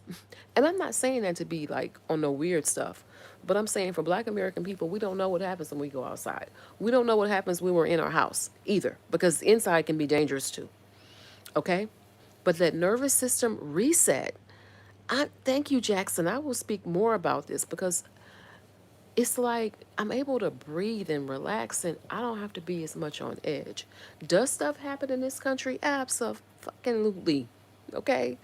And I'm not saying that to be like on the weird stuff, but I'm saying for Black American people, we don't know what happens when we go outside. We don't know what happens when we're in our house either, because inside can be dangerous too. Okay? But that nervous system reset, I thank you, Jackson. I will speak more about this because it's like I'm able to breathe and relax and I don't have to be as much on edge. Does stuff happen in this country? Absolutely. Okay?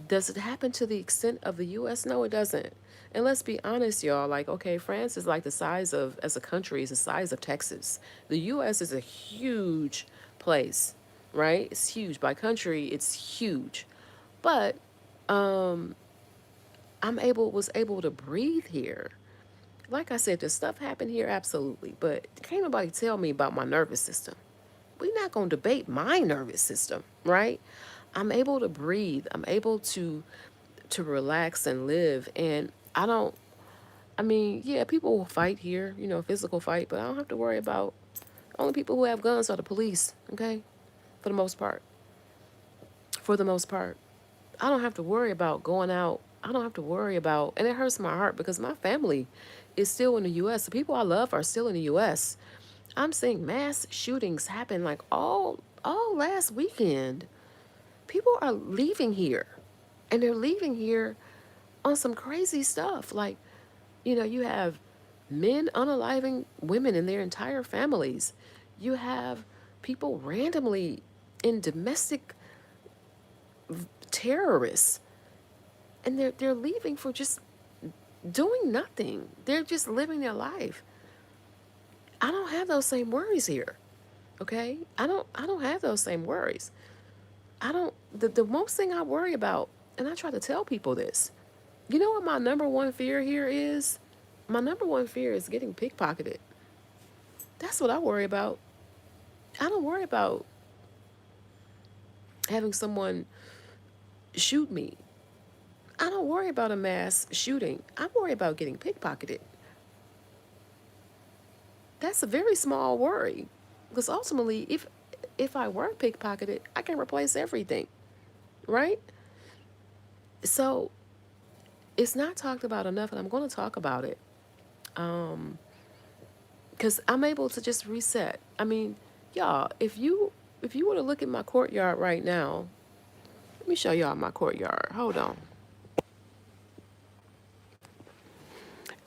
Does it happen to the extent of the US? No, it doesn't. And let's be honest, y'all. Like, okay, France is like the size of, as a country, is the size of Texas. The US is a huge place, right? It's huge. By country, it's huge. But was able to breathe here. Like I said, does stuff happen here? Absolutely. But can't nobody tell me about my nervous system. We're not going to debate my nervous system, right? I'm able to breathe. I'm able to relax and live. And I mean, yeah, people will fight here, physical fight, but I don't have to worry about, only people who have guns are the police, okay? For the most part. For the most part. I don't have to worry about going out. I don't have to worry about, and it hurts my heart because my family is still in the U.S. The people I love are still in the U.S. I'm seeing mass shootings happen like all last weekend. People are leaving here, and they're leaving here on some crazy stuff. Like, you have men unaliving women and their entire families. You have people randomly in domestic terrorists, and they're leaving for just doing nothing. They're just living their life. I don't have those same worries here. Okay? I don't have those same worries. I don't the most thing I worry about, and I try to tell people this. You know what my number one fear here is? My number one fear is getting pickpocketed. That's what I worry about. I don't worry about having someone shoot me. I don't worry about a mass shooting. I worry about getting pickpocketed. That's a very small worry. Because ultimately, if I were pickpocketed, I can replace everything, right? So it's not talked about enough, and I'm going to talk about it because I'm able to just reset. I mean, y'all, if you were to look at my courtyard right now, let me show y'all my courtyard. Hold on.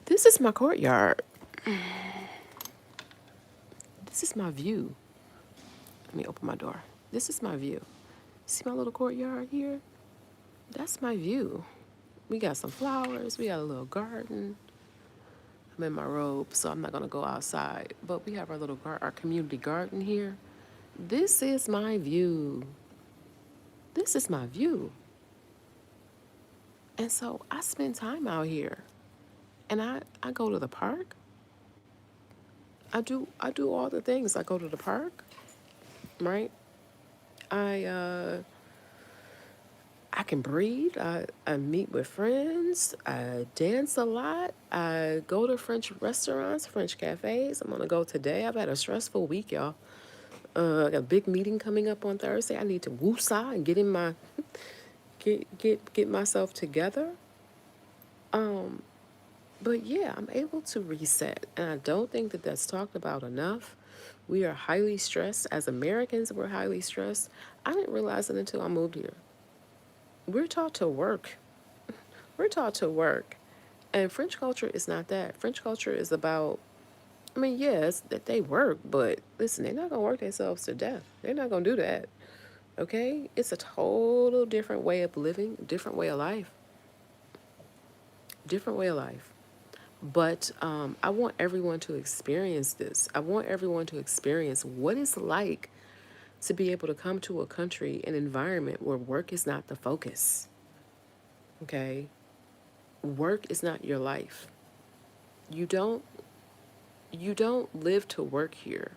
This is my courtyard. This is my view. Let me open my door. This is my view. See my little courtyard here? That's my view. We got some flowers. We got a little garden. I'm in my robe, so I'm not gonna go outside. But we have our community garden here. This is my view. This is my view. And so I spend time out here. And I go to the park. I do all the things. I go to the park, right? I I can breathe. I meet with friends. I dance a lot. I go to French restaurants, French cafes. I'm gonna go today. I've had a stressful week, y'all. I got a big meeting coming up on Thursday. I need to woosah and get in my get myself together. But yeah, I'm able to reset. And I don't think that that's talked about enough. We are highly stressed. As Americans, we're highly stressed. I didn't realize it until I moved here. We're taught to work. We're taught to work. And French culture is not that. French culture is about, I mean, yes, that they work, but listen, they're not going to work themselves to death. They're not going to do that. Okay? It's a total different way of living, different way of life, different way of life. But I want everyone to experience this. I want everyone to experience what it's like to be able to come to a country, an environment where work is not the focus. Okay? Work is not your life. You don't you don't live to work here.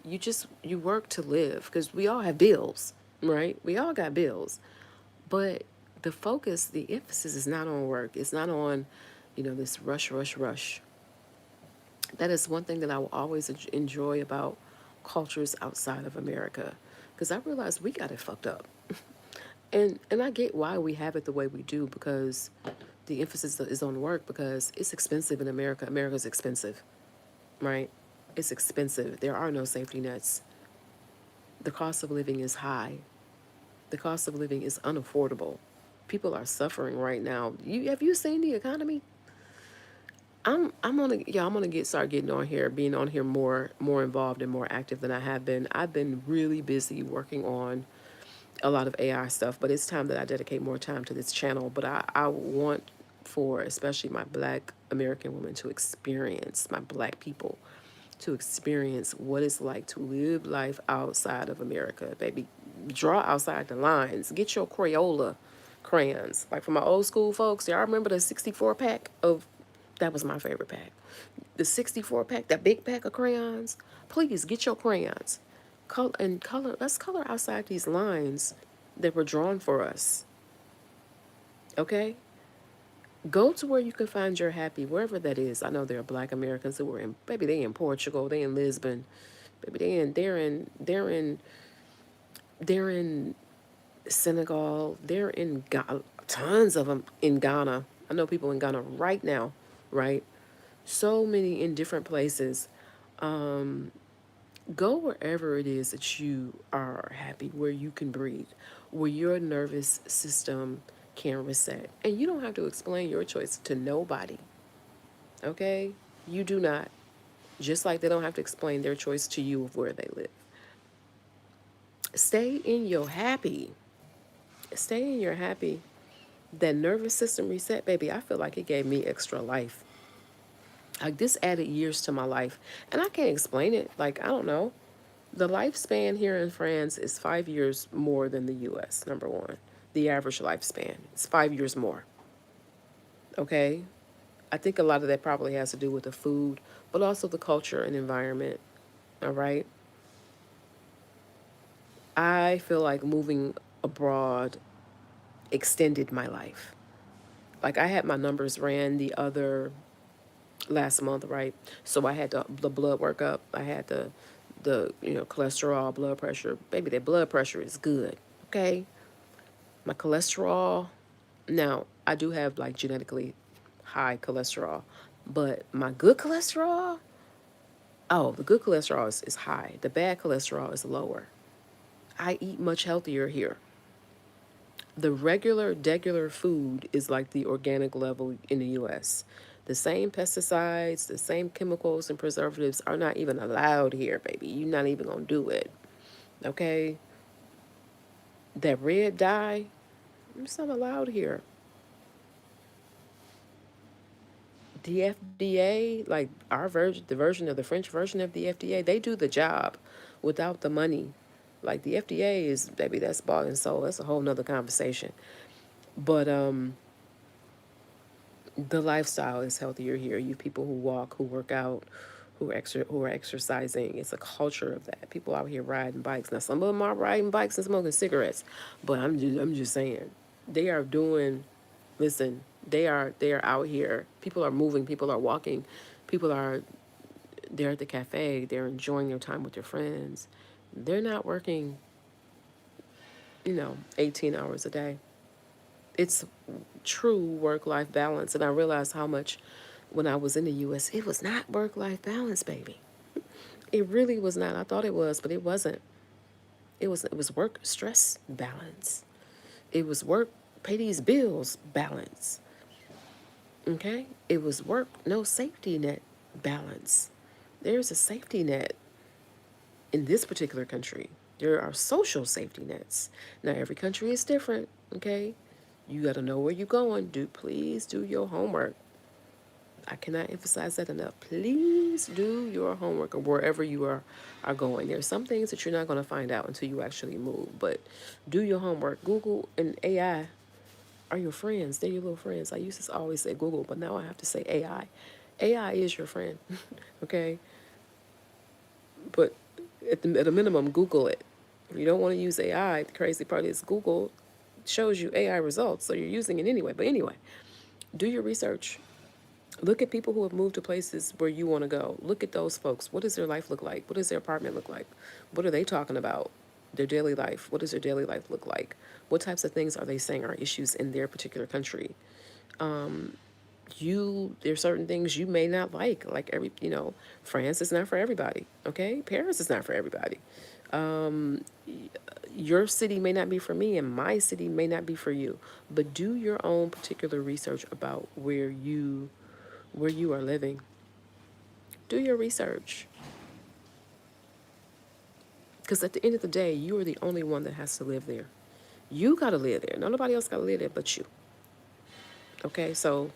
You work to live because we all have bills, right? We all got bills. But the focus, the emphasis is not on work. It's not on, this rush, rush, rush. That is one thing that I will always enjoy about cultures outside of America, because I realize we got it fucked up. And I get why we have it the way we do, because the emphasis is on work, because it's expensive in America. America's expensive, right? It's expensive. There are no safety nets. The cost of living is high. The cost of living is unaffordable. People are suffering right now. Have you seen the economy? I'm gonna start getting on here, being on here more involved and more active than I have been. I've been really busy working on a lot of AI stuff, but it's time that I dedicate more time to this channel. But I want for especially my Black American women to experience, my Black people to experience what it's like to live life outside of America, baby. Draw outside the lines. Get your Crayola crayons. Like for my old school folks, y'all remember the 64 pack of, that was my favorite pack. The 64 pack, that big pack of crayons. Please get your crayons. Color, let's color outside these lines that were drawn for us. Okay? Go to where you can find your happy, wherever that is. I know there are Black Americans who are in, maybe they in Portugal, they in Lisbon, maybe they're in Senegal, they're in Ghana, tons of them in Ghana. I know people in Ghana right now, right? So many in different places. Go wherever it is that you are happy, where you can breathe, where your nervous system can reset. And you don't have to explain your choice to nobody, okay? You do not. Just like they don't have to explain their choice to you of where they live. Stay in your happy. Stay in your happy. That nervous system reset, baby, I feel like it gave me extra life. Like this added years to my life. And I can't explain it. Like, I don't know. The lifespan here in France is 5 years more than the US, number one. The average lifespan is 5 years more. Okay? I think a lot of that probably has to do with the food, but also the culture and environment. All right? I feel like moving abroad extended my life. Like I had my numbers ran the other last month, right? So I had the blood work up. I had the cholesterol, blood pressure. Baby, that blood pressure is good. Okay, my cholesterol. Now I do have like genetically high cholesterol, but my good cholesterol. Oh, the good cholesterol is high. The bad cholesterol is lower. I eat much healthier here. The degular food is like the organic level in the US. The same pesticides, the same chemicals and preservatives are not even allowed here, baby. You're not even gonna do it. Okay? That red dye, it's not allowed here. The FDA, like our version, the version of the French version of the FDA, they do the job without the money. Like the FDA is, baby, that's bought and sold. That's a whole nother conversation. But the lifestyle is healthier here. You people who walk, who work out, who are exercising. It's a culture of that. People out here riding bikes. Now some of them are riding bikes and smoking cigarettes, but I'm just saying they are doing. Listen, they are out here. People are moving. People are walking. People are they're at the cafe. They're enjoying their time with their friends. They're not working, 18 hours a day. It's true work life balance, and I realize how much when I was in the US, it was not work life balance, baby. It really was not. I thought it was, but it wasn't. It was work stress balance. It was work pay these bills balance. Okay? It was work no safety net balance. There's a safety net in this particular country. There are social safety nets. Now every country is different, okay? You got to know where you're going. Please do your homework. I cannot emphasize that enough. Please do your homework or wherever you are going. There are some things that you're not going to find out until you actually move, but do your homework. Google and AI are your friends. They're your little friends. I used to always say Google, but now I have to say AI. AI is your friend, okay? But at a minimum, Google it. If you don't want to use AI, the crazy part is Google shows you AI results, so you're using it anyway. But anyway, do your research. Look at people who have moved to places where you want to go. Look at those folks. What does their life look like? What does their apartment look like? What are they talking about? Their daily life. What does their daily life look like? What types of things are they saying are issues in their particular country? There's certain things you may not like France is not for everybody. Okay, Paris is not for everybody. Your city may not be for me, and my city may not be for you. But do your own particular research about where you are living. Do your research. Because at the end of the day, you are the only one that has to live there. You got to live there. Nobody else got to live there but you. Okay? So,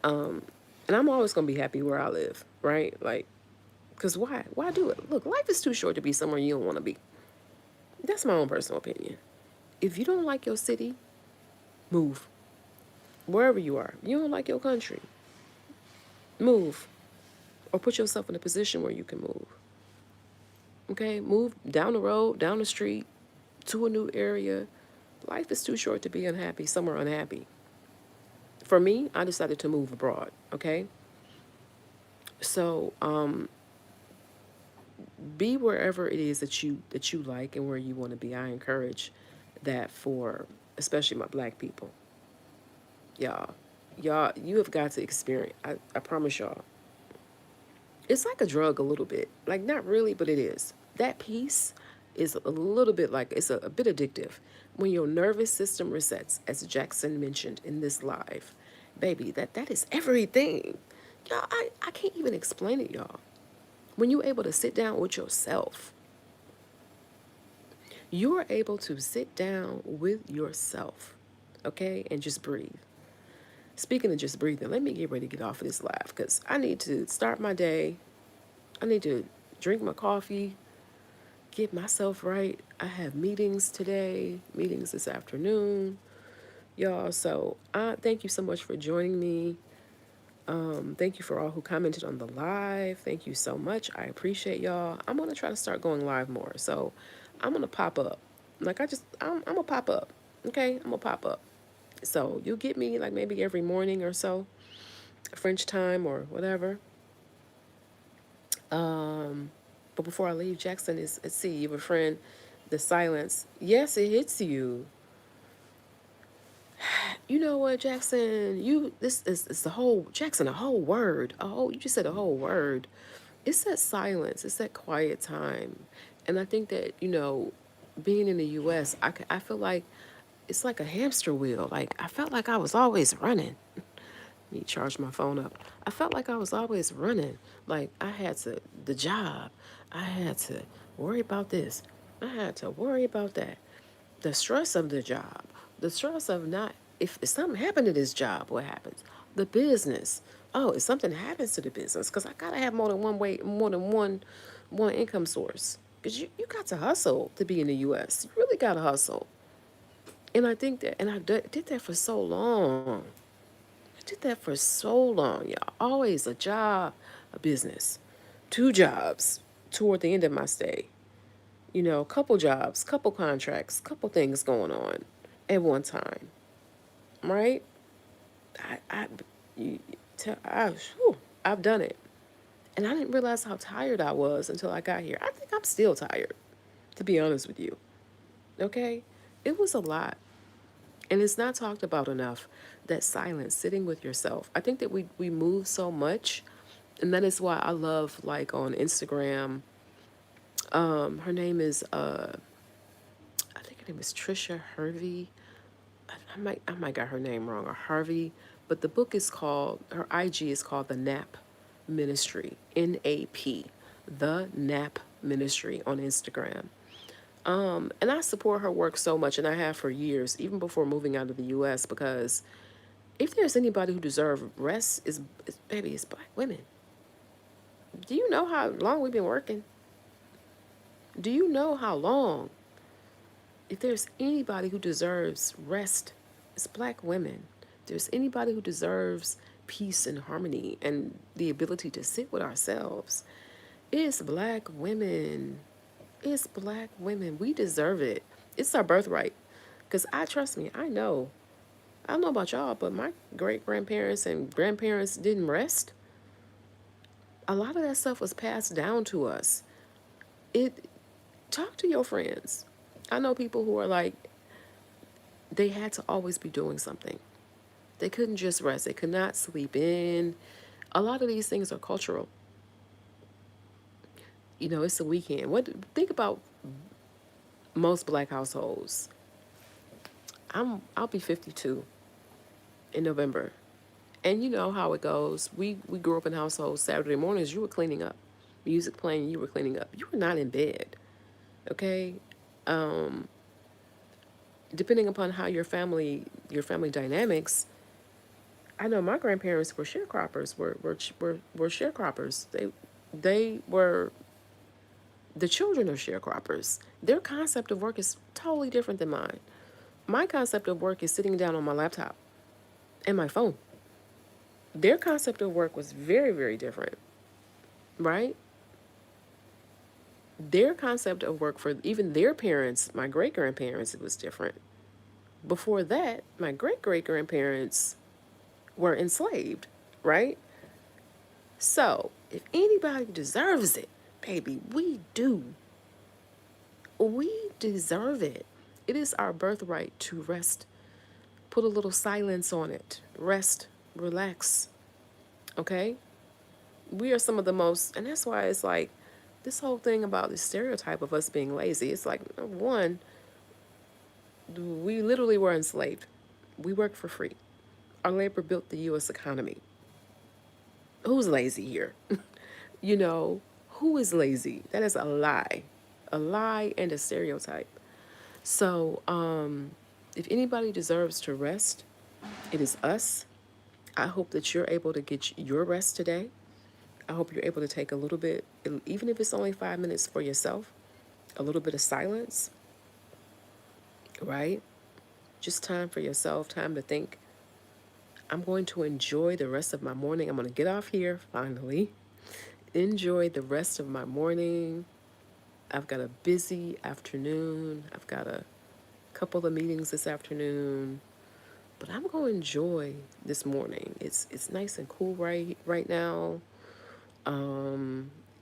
and I'm always going to be happy where I live, right? Like, because why? Why do it? Look, life is too short to be somewhere you don't want to be. That's my own personal opinion. If you don't like your city, move. Wherever you are. You don't like your country, move. Or put yourself in a position where you can move. Okay? Move down the road, down the street, to a new area. Life is too short to be unhappy, somewhere unhappy. For me, I decided to move abroad, okay? So, be wherever it is that you like and where you want to be. I encourage that for especially my black people. Y'all. Y'all, you have got to experience. I promise y'all. It's like a drug a little bit. Like not really, but it is. That piece is a little bit like it's a bit addictive. When your nervous system resets, as Jackson mentioned in this live, baby, that is everything. Y'all, I can't even explain it, y'all. When you're able to sit down with yourself, you're able to sit down with yourself, okay, and just breathe. Speaking of just breathing, let me get ready to get off of this live because I need to start my day. I need to drink my coffee, get myself right. I have meetings today, meetings this afternoon, y'all. So thank you so much for joining me. Thank you for all who commented on the live. Thank you so much. I appreciate y'all. I'm gonna try to start going live more. So I'm gonna pop up. Like I'm gonna pop up. Okay, I'm gonna pop up. So you'll get me like maybe every morning or so, French time or whatever. But before I leave, Jackson is let's see, you have a friend. The silence. Yes, it hits you. You know what, Jackson? This is it's the whole Jackson, a whole word. You just said a whole word. It's that silence, it's that quiet time. And I think that, being in the US, I feel like it's like a hamster wheel. Like I felt like I was always running. Let me charge my phone up. I felt like I was always running. Like I had the job. I had to worry about this. I had to worry about that. The stress of the job. The stress of not, if something happened to this job, what happens? The business. Oh, if something happens to the business, because I gotta have more than one income source. Because you got to hustle to be in the US. You really gotta hustle. And I think that, and I did that for so long. I did that for so long, y'all. Always a job, a business, two jobs toward the end of my stay. Couple jobs, couple contracts, couple things going on at one time, right? I, I, you, I've done it. And I didn't realize how tired I was until I got here. I think I'm still tired, to be honest with you. Okay? It was a lot. And it's not talked about enough, that silence, sitting with yourself. I think that we move so much, and that is why I love, like, on Instagram. Her name is I think her name is Trisha Hervey. I might got her name wrong, or Harvey, but the book is called, her IG is called The Nap Ministry, NAP, The Nap Ministry on Instagram. And I support her work so much, and I have for years, even before moving out of the U.S. Because if there's anybody who deserves rest, is baby, it's black women. Do you know how long we've been working? Do you know how long? If there's anybody who deserves rest, it's black women. If there's anybody who deserves peace and harmony and the ability to sit with ourselves, it's black women. It's black women. We deserve it. It's our birthright. Because trust me, I don't know about y'all, but my great grandparents and grandparents didn't rest. A lot of that stuff was passed down to us. It Talk to your friends. I know people who are like, they had to always be doing something. They couldn't just rest. They could not sleep in. A lot of these things are cultural. It's the weekend. What Think about most black households. I'll be 52 in November. And you know how it goes. We grew up in households. Saturday mornings, you were cleaning up. Music playing, you were cleaning up. You were not in bed. Okay? Um, Depending upon how your family dynamics, I know my grandparents were sharecroppers, were sharecroppers. They were the children of sharecroppers. Their concept of work is totally different than mine. My concept of work is sitting down on my laptop and my phone. Their concept of work was very, very different, right? Their concept of work for even their parents, my great grandparents, it was different. Before that, my great great grandparents were enslaved, right? So, if anybody deserves it, baby, we do. We deserve it. It is our birthright to rest. Put a little silence on it. Rest, relax, okay? We are some of the most, and that's why it's like this whole thing about this stereotype of us being lazy. It's like, one, we literally were enslaved. We worked for free. Our labor built the U.S. economy. Who's lazy here? you know, who is lazy? That is a lie and a stereotype. So, if anybody deserves to rest, it is us. I hope that you're able to get your rest today. I hope you're able to take a little bit, even if it's only 5 minutes for yourself, a little bit of silence, right? Just time for yourself, time to think. I'm going to enjoy the rest of my morning. I'm going to get off here finally. Enjoy the rest of my morning. I've got a busy afternoon. I've got a couple of meetings this afternoon, but I'm going to enjoy this morning. It's nice and cool right now.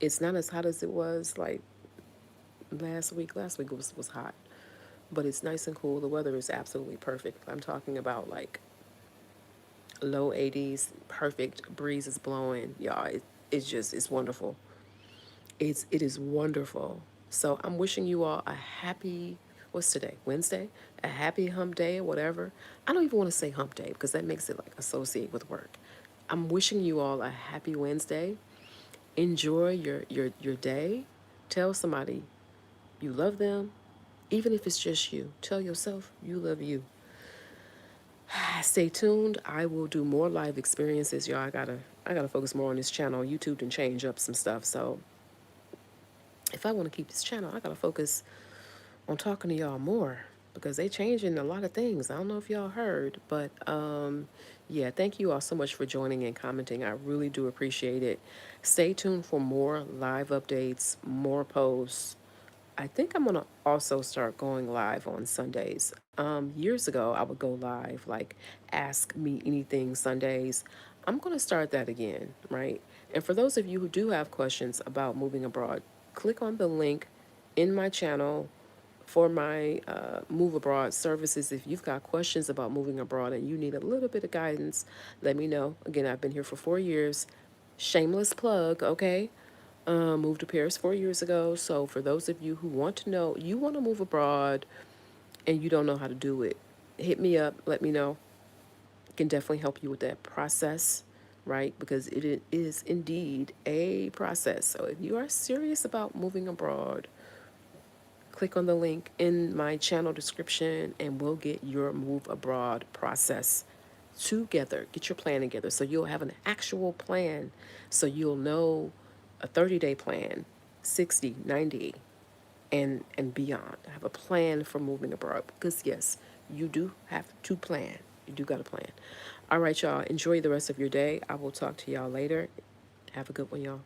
It's not as hot as it was like last week. Last week was hot, but it's nice and cool. The weather is absolutely perfect. I'm talking about like low 80s, perfect breeze is blowing. Y'all, it's wonderful. It is wonderful. So I'm wishing you all a happy, what's today? Wednesday? A happy hump day or whatever. I don't even want to say hump day because that makes it like associate with work. I'm wishing you all a happy Wednesday. Enjoy your day. Tell somebody you love them. Even if it's just you. Tell yourself you love you. Stay tuned. I will do more live experiences, y'all. I gotta focus more on this channel. YouTube and change up some stuff. So if I want to keep this channel, I gotta focus on talking to y'all more because they changing a lot of things. I don't know if y'all heard, but yeah, thank you all so much for joining and commenting. I really do appreciate it. Stay tuned for more live updates, more posts. I think I'm gonna also start going live on Sundays. Years ago, I would go live, like Ask Me Anything Sundays. I'm gonna start that again, right? And for those of you who do have questions about moving abroad, click on the link in my channel for my move abroad services. If you've got questions about moving abroad and you need a little bit of guidance, let me know. Again, I've been here for 4 years. Shameless plug, okay? Moved to Paris 4 years ago. So for those of you who want to know, you want to move abroad and you don't know how to do it, hit me up. Let me know. Can definitely help you with that process, right? Because it is indeed a process. So if you are serious about moving abroad, click on the link in my channel description and we'll get your move abroad process together. Get your plan together so you'll have an actual plan, so you'll know a 30-day plan, 60, 90, and beyond. Have a plan for moving abroad because yes, you do have to plan. You do got to plan. All right, y'all. Enjoy the rest of your day. I will talk to y'all later. Have a good one, y'all.